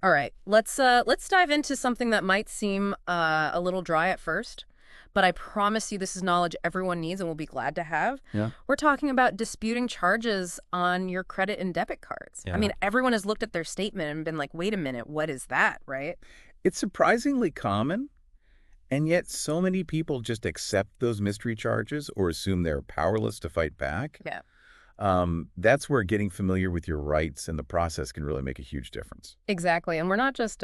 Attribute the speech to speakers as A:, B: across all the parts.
A: All right, let's dive into something that might seem a little dry at first, but I promise you this is knowledge everyone needs and will be glad to have.
B: Yeah.
A: We're talking about disputing charges on your credit and debit cards. I
B: Yeah.
A: mean, everyone has looked at their statement and been like, "Wait a minute, what is that?" Right?
B: It's surprisingly common, and yet so many people just accept those mystery charges or assume they're powerless to fight back.
A: Yeah.
B: That's where getting familiar with your rights and the process can really make a huge difference.
A: Exactly. And we're not just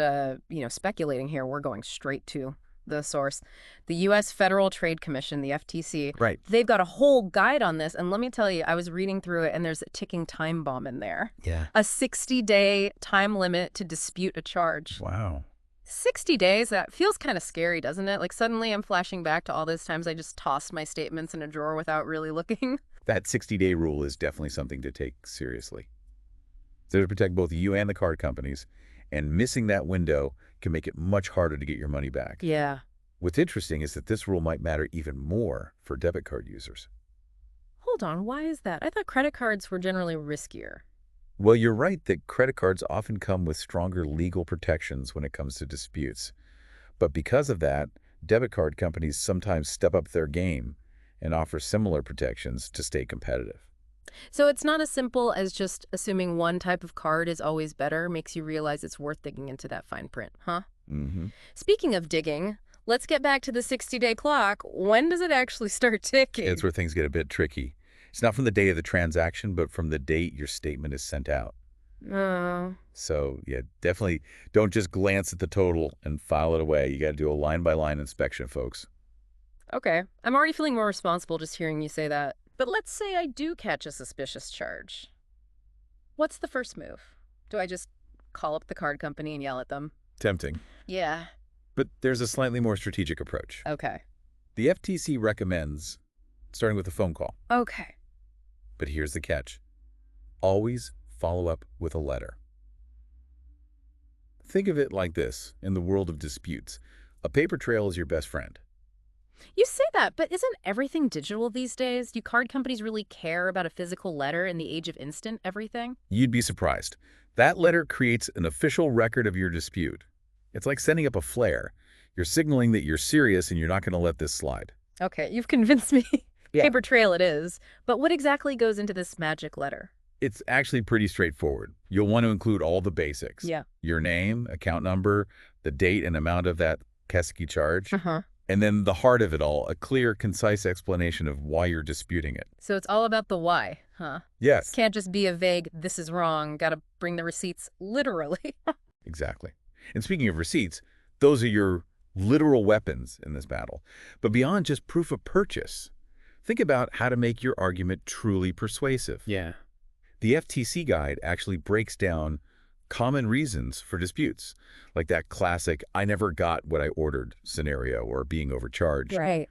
A: speculating here. We're going straight to the source. The US Federal Trade Commission, the FTC,
B: Right.
A: they've got a whole guide on this. And let me tell you, I was reading through it and there's a ticking time bomb in there.
B: Yeah.
A: A 60-day time limit to dispute a charge.
B: Wow.
A: 60 days? That feels kind of scary, doesn't it? Like suddenly I'm flashing back to all those times I just tossed my statements in a drawer without really looking.
B: That 60-day rule is definitely something to take seriously. So to protect both you and the card companies, and missing that window can make it much harder to get your money back.
A: Yeah.
B: What's interesting is that this rule might matter even more for debit card users.
A: Hold on. Why is that? I thought credit cards were generally riskier.
B: Well, you're right that credit cards often come with stronger legal protections when it comes to disputes. But because of that, debit card companies sometimes step up their game and offer similar protections to stay competitive.
A: So it's not as simple as just assuming one type of card is always better makes you realize it's worth digging into that fine print, huh?
B: Hmm.
A: Speaking of digging, let's get back to the 60-day clock. When does it actually start ticking?
B: It's where things get a bit tricky. It's not from the day of the transaction, but from the date your statement is sent out.
A: Oh,
B: So, yeah, definitely don't just glance at the total and file it away. You got to do a line-by-line inspection, folks.
A: okay. I'm already feeling more responsible just hearing you say that. But let's say I do catch a suspicious charge. What's the first move? Do I just call up the card company and yell at them?
B: Tempting.
A: Yeah.
B: But there's a slightly more strategic approach.
A: Okay.
B: The FTC recommends starting with a phone call.
A: Okay.
B: But here's the catch. Always follow up with a letter. Think of it like this in the world of disputes. A paper trail is your best friend.
A: You say that, but isn't everything digital these days? Do card companies really care about a physical letter in the age of instant everything?
B: You'd be surprised. That letter creates an official record of your dispute. It's like sending up a flare. You're signaling that you're serious and you're not going to let this slide.
A: Okay, you've convinced me.
B: Yeah.
A: Paper trail it is. But what exactly goes into this magic letter?
B: It's actually pretty straightforward. You'll want to include all the basics.
A: Yeah.
B: Your name, account number, the date and amount of that pesky charge,
A: Uh-huh.
B: and then the heart of it all, a clear, concise explanation of why you're disputing it.
A: So it's all about the why, huh?
B: Yes,
A: Can't just be a vague, this is wrong, gotta bring the receipts literally.
B: exactly. And speaking of receipts, those are your literal weapons in this battle. But beyond just proof of purchase, think about how to make your argument truly persuasive.
A: Yeah.
B: The FTC guide actually breaks down common reasons for disputes, like that classic "I never got what I ordered" scenario or being overcharged.
A: Right.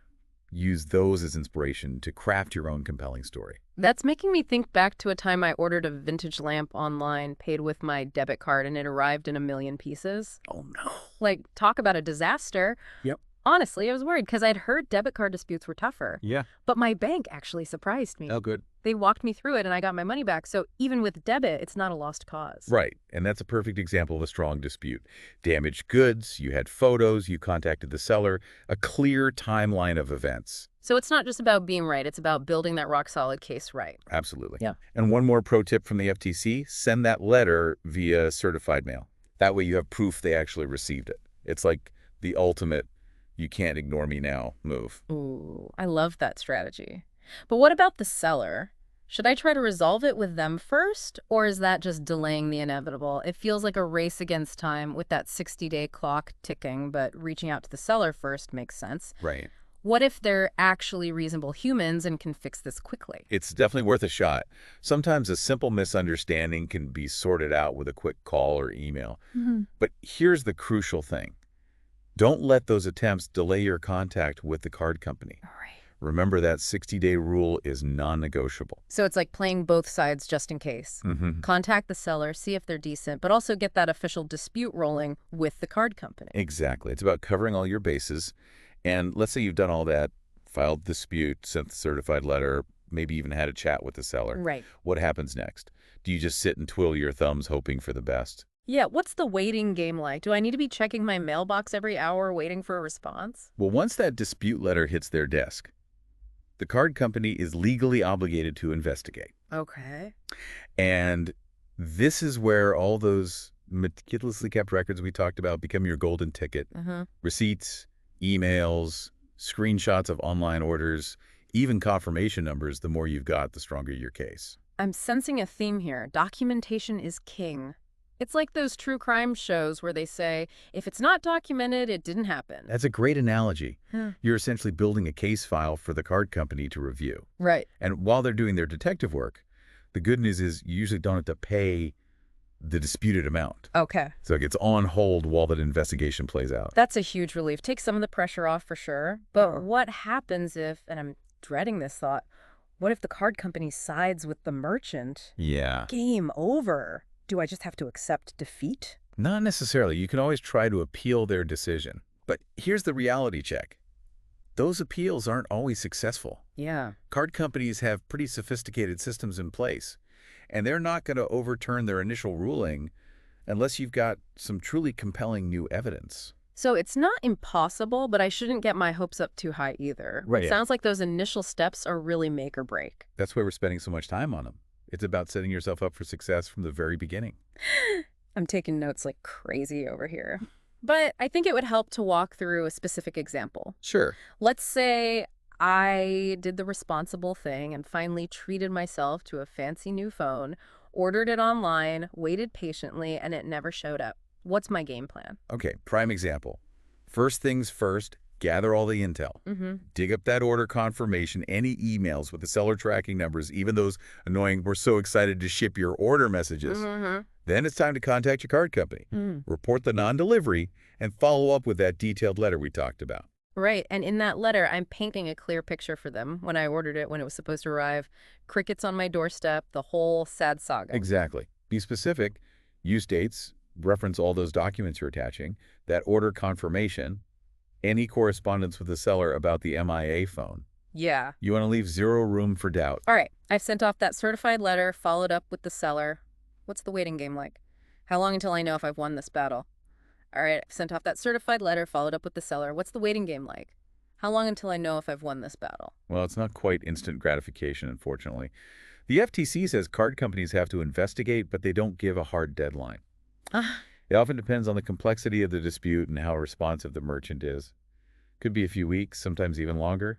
B: Use those as inspiration to craft your own compelling story.
A: That's making me think back to a time I ordered a vintage lamp online, paid with my debit card, and it arrived in a million pieces.
B: Oh, no.
A: Like, talk about a disaster.
B: Yep.
A: Honestly, I was worried because I'd heard debit card disputes were tougher.
B: Yeah.
A: But my bank actually surprised me.
B: Oh, good.
A: They walked me through it and I got my money back. So even with debit, it's not a lost cause.
B: Right. And that's a perfect example of a strong dispute. Damaged goods, you had photos, you contacted the seller, a clear timeline of events.
A: So it's not just about being right. It's about building that rock solid case right.
B: Absolutely.
A: Yeah.
B: And one more pro tip from the FTC, send that letter via certified mail. That way you have proof they actually received it. It's like the ultimate "you can't ignore me now" move.
A: Ooh, I love that strategy. But what about the seller? Should I try to resolve it with them first, or is that just delaying the inevitable? It feels like a race against time with that 60-day clock ticking, but reaching out to the seller first makes sense.
B: Right.
A: What if they're actually reasonable humans and can fix this quickly?
B: It's definitely worth a shot. Sometimes a simple misunderstanding can be sorted out with a quick call or email. But here's the crucial thing. Don't let those attempts delay your contact with the card company.
A: All right.
B: Remember that 60-day rule is non-negotiable.
A: So it's like playing both sides just in case. Contact the seller, see if they're decent, but also get that official dispute rolling with the card company.
B: Exactly. It's about covering all your bases. And let's say you've done all that, filed dispute, sent the certified letter, maybe even had a chat with the seller.
A: Right.
B: What happens next? Do you just sit and twiddle your thumbs hoping for the best?
A: Yeah, what's the waiting game like? Do I need to be checking my mailbox every hour waiting for a response?
B: Well, once that dispute letter hits their desk, the card company is legally obligated to investigate.
A: Okay.
B: And this is where all those meticulously kept records we talked about become your golden ticket.
A: Uh-huh.
B: Receipts, emails, screenshots of online orders, even confirmation numbers. The more you've got, the stronger your case.
A: I'm sensing a theme here. Documentation is king. It's like those true crime shows where they say, if it's not documented, it didn't happen.
B: That's a great analogy.
A: Huh.
B: You're essentially building a case file for the card company to review.
A: Right.
B: And while they're doing their detective work, the good news is you usually don't have to pay the disputed amount.
A: Okay.
B: So it gets on hold while that investigation plays out.
A: That's a huge relief. Take some of the pressure off for sure. But what happens if, and I'm dreading this thought, what if the card company sides with the merchant?
B: Yeah.
A: Game over. Do I just have to accept defeat?
B: Not necessarily. You can always try to appeal their decision. But here's the reality check. Those appeals aren't always successful.
A: Yeah.
B: Card companies have pretty sophisticated systems in place, and they're not going to overturn their initial ruling unless you've got some truly compelling new evidence.
A: So it's not impossible, but I shouldn't get my hopes up too high either.
B: Right.
A: It sounds like those initial steps are really make or break.
B: That's why we're spending so much time on them. It's about setting yourself up for success from the very beginning.
A: I'm taking notes like crazy over here. But I think it would help to walk through a specific example.
B: Sure.
A: Let's say I did the responsible thing and finally treated myself to a fancy new phone, ordered it online, waited patiently, and it never showed up. What's my game plan?
B: Okay, prime example. First things first, gather all the intel. Dig up that order confirmation, any emails with the seller tracking numbers, even those annoying "we're so excited to ship your order" messages. Then it's time to contact your card company, report the non-delivery, and follow up with that detailed letter we talked about.
A: Right. And in that letter, I'm painting a clear picture for them when I ordered it, when it was supposed to arrive, crickets on my doorstep, the whole sad saga.
B: Exactly. Be specific, use dates, reference all those documents you're attaching, that order confirmation, any correspondence with the seller about the MIA phone.
A: Yeah.
B: You want to leave zero room for doubt.
A: All right. I've sent off that certified letter, followed up with the seller. What's the waiting game like? How long until I know if I've won this battle? All right. I've sent off that certified letter, followed up with the seller. What's the waiting game like? How long until I know if I've won this battle?
B: Well, it's not quite instant gratification, unfortunately. The FTC says card companies have to investigate, but they don't give a hard deadline. It often depends on the complexity of the dispute and how responsive the merchant is. Could be a few weeks, sometimes even longer.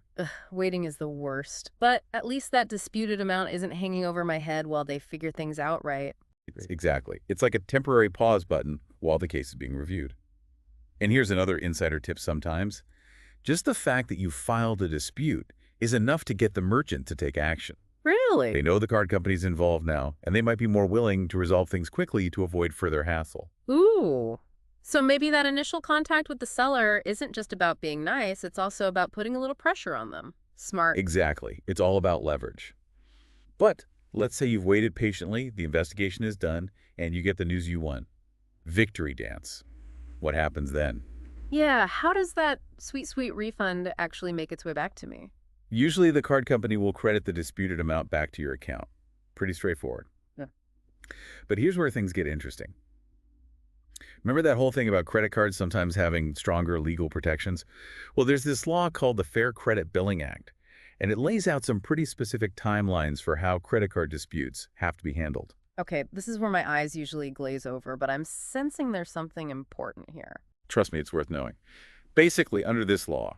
A: Waiting is the worst. But at least that disputed amount isn't hanging over my head while they figure things out right.
B: Exactly. It's like a temporary pause button while the case is being reviewed. And here's another insider tip sometimes. Just the fact that you filed a dispute is enough to get the merchant to take action.
A: Really?
B: They know the card company's involved now, and they might be more willing to resolve things quickly to avoid further hassle.
A: Ooh. So maybe that initial contact with the seller isn't just about being nice, it's also about putting a little pressure on them. Smart.
B: Exactly. It's all about leverage. But let's say you've waited patiently, the investigation is done, and you get the news you won. Victory dance. What happens then?
A: Yeah, how does that sweet, sweet refund actually make its way back to me?
B: Usually the card company will credit the disputed amount back to your account. Pretty straightforward.
A: Yeah.
B: But here's where things get interesting. Remember that whole thing about credit cards sometimes having stronger legal protections? Well, there's this law called the Fair Credit Billing Act, and it lays out some pretty specific timelines for how credit card disputes have to be handled.
A: Okay, this is where my eyes usually glaze over, but I'm sensing there's something important here.
B: Trust me, it's worth knowing. Basically, under this law,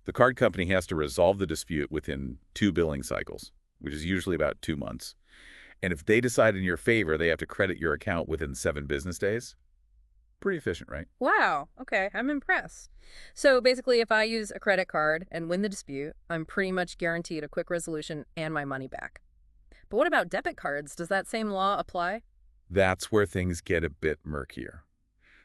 B: the card company has to resolve the dispute within 2 billing cycles, which is usually about 2 months. And if they decide in your favor, they have to credit your account within 7 business days. Pretty efficient, right?
A: Wow, okay, I'm impressed. So basically, if I use a credit card and win the dispute, I'm pretty much guaranteed a quick resolution and my money back. But what about debit cards? Does that same law apply?
B: That's where things get a bit murkier.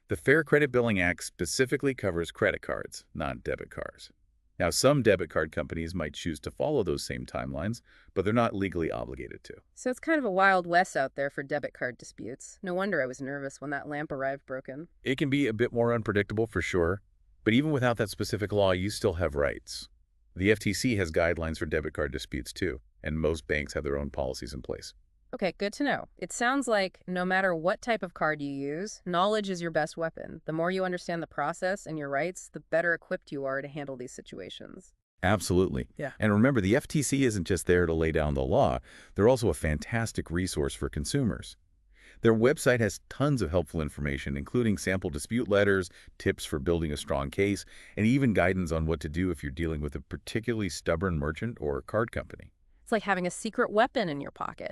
B: The Fair Credit Billing Act specifically covers credit cards, not debit cards. Now, some debit card companies might choose to follow those same timelines, but they're not legally obligated to.
A: So it's kind of a wild west out there for debit card disputes. No wonder I was nervous when that lamp arrived broken.
B: It can be a bit more unpredictable for sure, but even without that specific law, you still have rights. The FTC has guidelines for debit card disputes too, and most banks have their own policies in place.
A: Okay, good to know. It sounds like no matter what type of card you use, knowledge is your best weapon. The more you understand the process and your rights, the better equipped you are to handle these situations.
B: Absolutely.
A: Yeah.
B: And remember, the FTC isn't just there to lay down the law. They're also a fantastic resource for consumers. Their website has tons of helpful information, including sample dispute letters, tips for building a strong case, and even guidance on what to do if you're dealing with a particularly stubborn merchant or card company.
A: It's like having a secret weapon in your pocket.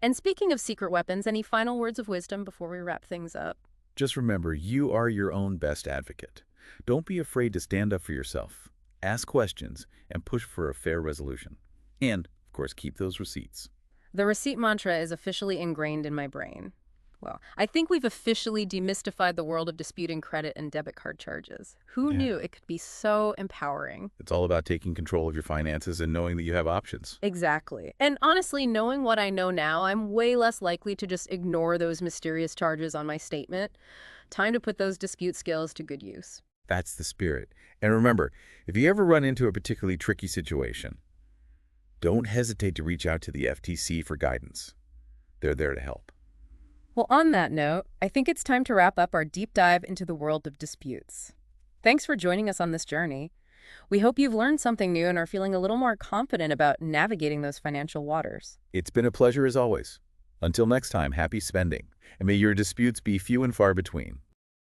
A: And speaking of secret weapons, any final words of wisdom before we wrap things up?
B: Just remember, you are your own best advocate. Don't be afraid to stand up for yourself. Ask questions and push for a fair resolution. And, of course, keep those receipts.
A: The receipt mantra is officially ingrained in my brain. Well, I think we've officially demystified the world of disputing credit and debit card charges. Who
B: Yeah.
A: knew it could be so empowering?
B: It's all about taking control of your finances and knowing that you have options.
A: Exactly. And honestly, knowing what I know now, I'm way less likely to just ignore those mysterious charges on my statement. Time to put those dispute skills to good use.
B: That's the spirit. And remember, if you ever run into a particularly tricky situation, don't hesitate to reach out to the FTC for guidance. They're there to help.
A: Well, on that note, I think it's time to wrap up our deep dive into the world of disputes. Thanks for joining us on this journey. We hope you've learned something new and are feeling a little more confident about navigating those financial waters.
B: It's been a pleasure as always. Until next time, happy spending, and may your disputes be few and far between.